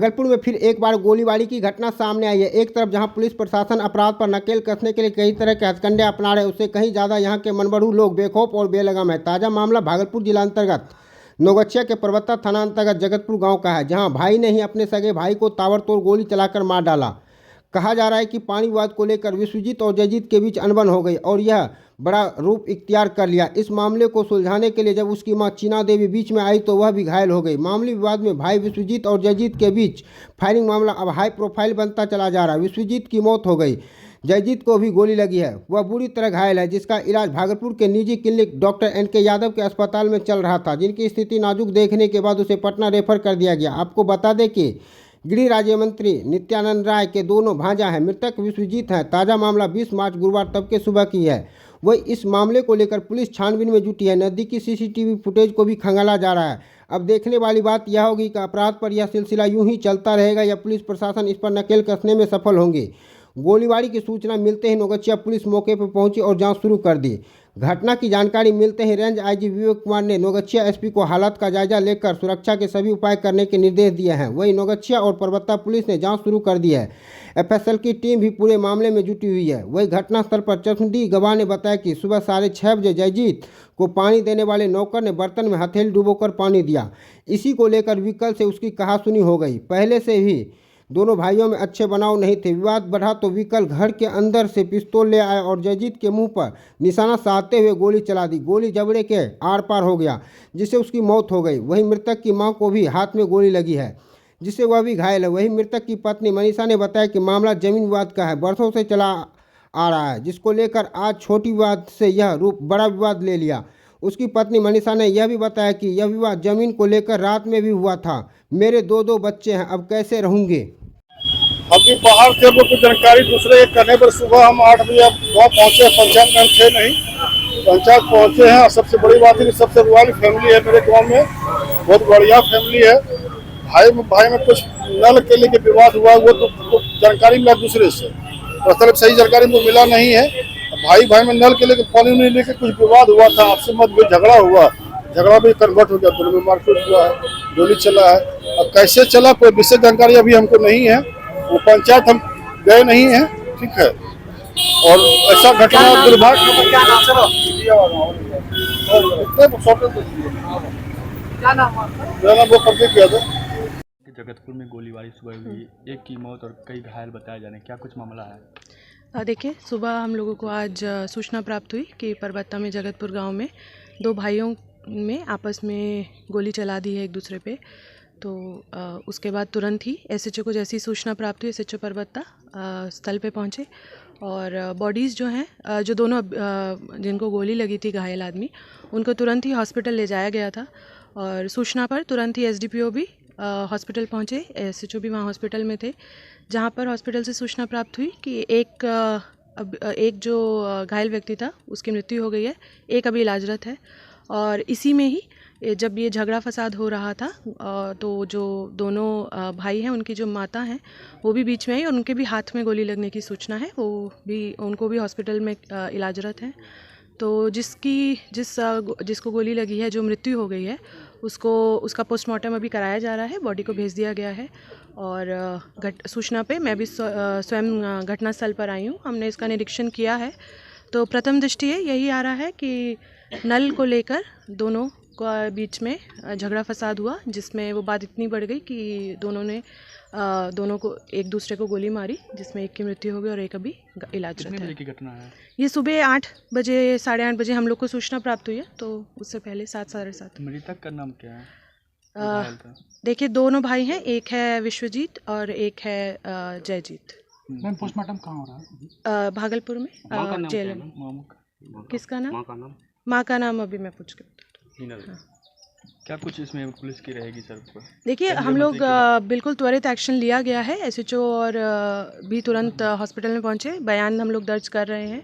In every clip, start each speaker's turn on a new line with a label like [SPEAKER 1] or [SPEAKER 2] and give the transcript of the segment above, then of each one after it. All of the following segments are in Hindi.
[SPEAKER 1] भागलपुर में फिर एक बार गोलीबारी की घटना सामने आई है। एक तरफ जहां पुलिस प्रशासन अपराध पर नकेल कसने के लिए कई तरह के हथकंडे अपना रहे, उससे कहीं ज़्यादा यहां के मनबड़ू लोग बेखौफ और बेलगाम है। ताज़ा मामला भागलपुर जिला अंतर्गत नौगछिया के परबत्ता थाना अंतर्गत जगतपुर गाँव का है, जहाँ भाई ने ही अपने सगे भाई को ताबड़तोड़ गोली चलाकर मार डाला। कहा जा रहा है कि पानी विवाद को लेकर विश्वजीत और जयजीत के बीच अनबन हो गई और यह बड़ा रूप इख्तियार कर लिया। इस मामले को सुलझाने के लिए जब उसकी मां चीना देवी बीच में आई तो वह भी घायल हो गई। मामूली विवाद में भाई विश्वजीत और जयजीत के बीच फायरिंग मामला अब हाई प्रोफाइल बनता चला जा रहा है। विश्वजीत की मौत हो गई, जयजीत को भी गोली लगी है, वह बुरी तरह घायल है, जिसका इलाज भागलपुर के निजी क्लिनिक डॉक्टर NK यादव के अस्पताल में चल रहा था, जिनकी स्थिति नाजुक देखने के बाद उसे पटना रेफर कर दिया गया। आपको बता दें कि गृह राज्य मंत्री नित्यानंद राय के दोनों भांजा हैं। मृतक विश्वजीत हैं। ताज़ा मामला 20 मार्च गुरुवार तब के सुबह की है। वही इस मामले को लेकर पुलिस छानबीन में जुटी है। नज़दीकी CCTV फुटेज को भी खंगाला जा रहा है। अब देखने वाली बात यह होगी कि अपराध पर यह सिलसिला यूं ही चलता रहेगा या पुलिस प्रशासन इस पर नकेल कसने में सफल होंगे। गोलीबारी की सूचना मिलते ही नौगछिया पुलिस मौके पर पहुंची और जांच शुरू कर दी। घटना की जानकारी मिलते ही रेंज IG विवेक कुमार ने नौगछिया SP को हालात का जायजा लेकर सुरक्षा के सभी उपाय करने के निर्देश दिए हैं। वहीं नौगछिया और परबत्ता पुलिस ने जांच शुरू कर दी है। FSL की टीम भी पूरे मामले में जुटी हुई है। वही घटनास्थल पर चश्मदीद गवाह ने बताया कि सुबह 6:30 बजे जयजीत को पानी देने वाले नौकर ने बर्तन में हथेली डुबोकर पानी दिया। इसी को लेकर विकल से उसकी कहासुनी हो गई। पहले से ही दोनों भाइयों में अच्छे बनाव नहीं थे। विवाद बढ़ा तो विकल घर के अंदर से पिस्तौल ले आए और जयजीत के मुंह पर निशाना साधते हुए गोली चला दी। गोली जबड़े के आर पार हो गया, जिससे उसकी मौत हो गई। वहीं मृतक की मां को भी हाथ में गोली लगी है, जिससे वह भी घायल है। वहीं मृतक की पत्नी मनीषा ने बताया कि मामला जमीन विवाद का है, बरसों से चला आ रहा है, जिसको लेकर आज छोटी विवाद से यह रूप बड़ा विवाद ले लिया। उसकी पत्नी मनीषा ने यह भी बताया कि यह विवाद जमीन को लेकर रात में भी हुआ था। मेरे दो बच्चे हैं, अब कैसे रहूँगे।
[SPEAKER 2] अभी बाहर थे वो कुछ जानकारी दूसरे के करने पर सुबह हम 8 बजे गाँव पहुँचे। पंचायत में हम थे नहीं, पंचायत पहुँचे हैं। और सबसे बड़ी बात है कि सबसे वाली फैमिली है मेरे गांव में, बहुत बढ़िया फैमिली है। भाई में कुछ नल के लेके विवाद हुआ, वो तो जानकारी मिला दूसरे से, मतलब सही जानकारी मुझे मिला नहीं है। भाई में नल के लेके पानी नहीं लेके कुछ विवाद हुआ था, आपसे मतभेद झगड़ा हुआ, झगड़ा भी कन्वर्ट हो गया, दोनों में मारपीट हुआ है, गोली चला है। अब कैसे चला कोई विशेष जानकारी अभी हमको नहीं है, वो पंचायत हम गए नहीं हैं, ठीक है। और ऐसा घटना दुर्भाग्य वो करके किया था।
[SPEAKER 3] जगतपुर में गोलीबारी सुबह हुई, एक की मौत और कई घायल बताए जाने, क्या कुछ मामला है?
[SPEAKER 4] देखिए, सुबह हम लोगों को आज सूचना प्राप्त हुई कि परबत्ता में जगतपुर गांव में दो भाइयों में आपस में गोली चला दी है एक दूसरे पे। तो उसके बाद तुरंत ही SHO को जैसी सूचना प्राप्त हुई, SHO परबत्ता स्थल पे पहुंचे और बॉडीज़ जो हैं, जो दोनों जिनको गोली लगी थी, घायल आदमी, उनको तुरंत ही हॉस्पिटल ले जाया गया था। और सूचना पर तुरंत ही SDPO भी हॉस्पिटल पहुंचे, SHO भी वहाँ हॉस्पिटल में थे, जहाँ पर हॉस्पिटल से सूचना प्राप्त हुई कि एक जो घायल व्यक्ति था उसकी मृत्यु हो गई है, एक अभी इलाजरत है। और इसी में ही जब ये झगड़ा फसाद हो रहा था तो जो दोनों भाई हैं, उनकी जो माता हैं, वो भी बीच में आई और उनके भी हाथ में गोली लगने की सूचना है, उनको भी हॉस्पिटल में इलाजरत हैं। तो जिसको गोली लगी है, जो मृत्यु हो गई है, उसका पोस्टमार्टम अभी कराया जा रहा है, बॉडी को भेज दिया गया है। और सूचना पे मैं भी स्वयं घटनास्थल पर आई हूँ, हमने इसका निरीक्षण किया है। तो प्रथम दृष्टि यही आ रहा है कि नल को लेकर दोनों को बीच में झगड़ा फसाद हुआ, जिसमें वो बात इतनी बढ़ गई कि दोनों को एक दूसरे को गोली मारी, जिसमें एक की मृत्यु हो गई और एक अभी इलाजरत है।
[SPEAKER 3] कितने बजे की घटना है?
[SPEAKER 4] ये सुबह 8 बजे 8:30 बजे हम लोग को सूचना प्राप्त हुई है, तो उससे पहले 7 साढ़े 7।
[SPEAKER 3] मृतक का नाम क्या है?
[SPEAKER 4] देखिए, दोनों भाई हैं, एक है विश्वजीत और एक है जयजीत।
[SPEAKER 3] मैम, पोस्टमार्टम कहाँ हो रहा है?
[SPEAKER 4] भागलपुर में जेल में। किसका नाम? माँ का नाम अभी मैं पूछ के बता। हाँ।
[SPEAKER 3] क्या कुछ इसमें पुलिस की रहेगी सर?
[SPEAKER 4] देखिए, हम लोग बिल्कुल त्वरित एक्शन लिया गया है। SHO और भी तुरंत हॉस्पिटल में पहुंचे, बयान हम लोग दर्ज कर रहे हैं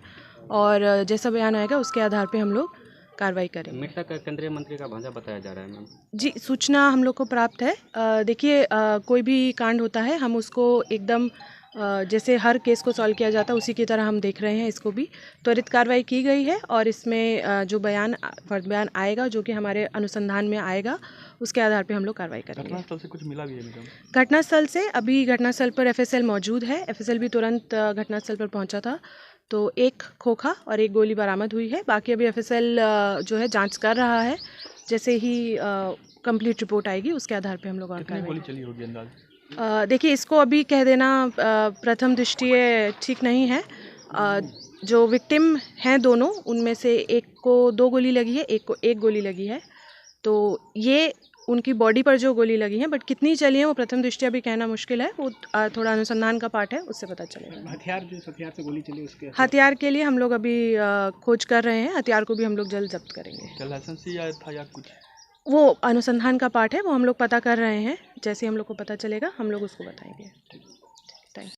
[SPEAKER 4] और जैसा बयान आएगा उसके आधार पे हम लोग कार्रवाई करेंगे।
[SPEAKER 5] मृतक केंद्रीय मंत्री का भांजा बताया जा रहा है मैम।
[SPEAKER 4] जी, सूचना हम लोग को प्राप्त है। देखिए, कोई भी कांड होता है, हम उसको एकदम जैसे हर केस को सॉल्व किया जाता है उसी की तरह हम देख रहे हैं इसको भी। त्वरित कार्रवाई की गई है और इसमें जो फर्द बयान आएगा जो कि हमारे अनुसंधान में आएगा उसके आधार पे हम लोग कार्रवाई करेंगे।
[SPEAKER 3] घटनास्थल से कुछ मिला भी है मैडम?
[SPEAKER 4] घटनास्थल से अभी घटनास्थल पर FSL मौजूद है। FSL भी तुरंत घटनास्थल पर पहुंचा था, तो एक खोखा और एक गोली बरामद हुई है। बाकी अभी FSL जो है जांच कर रहा है। जैसे ही कंप्लीट रिपोर्ट आएगी उसके आधार पे हम लोग और
[SPEAKER 3] कितनी गोली
[SPEAKER 4] कार्रवाई।
[SPEAKER 3] चली होगी अंदाज?
[SPEAKER 4] देखिए, इसको अभी कह देना प्रथम दृष्टया ठीक नहीं है। जो विक्टिम हैं दोनों, उनमें से एक को 2 गोली लगी है, एक को 1 गोली लगी है। तो ये उनकी बॉडी पर जो गोली लगी है, बट कितनी चली है वो प्रथम दृष्टया भी कहना मुश्किल है। वो थोड़ा अनुसंधान का पार्ट है, उससे पता चलेगा।
[SPEAKER 3] हथियार से गोली चली उसके
[SPEAKER 4] हथियार के लिए हम लोग अभी खोज कर रहे हैं। हथियार को भी हम लोग जल्द जब्त करेंगे।
[SPEAKER 3] क्या लाइसेंस या था या कुछ?
[SPEAKER 4] वो अनुसंधान का पार्ट है, वो हम लोग पता कर रहे हैं। जैसे ही हम लोग को पता चलेगा हम लोग उसको बताएंगे। Thank you.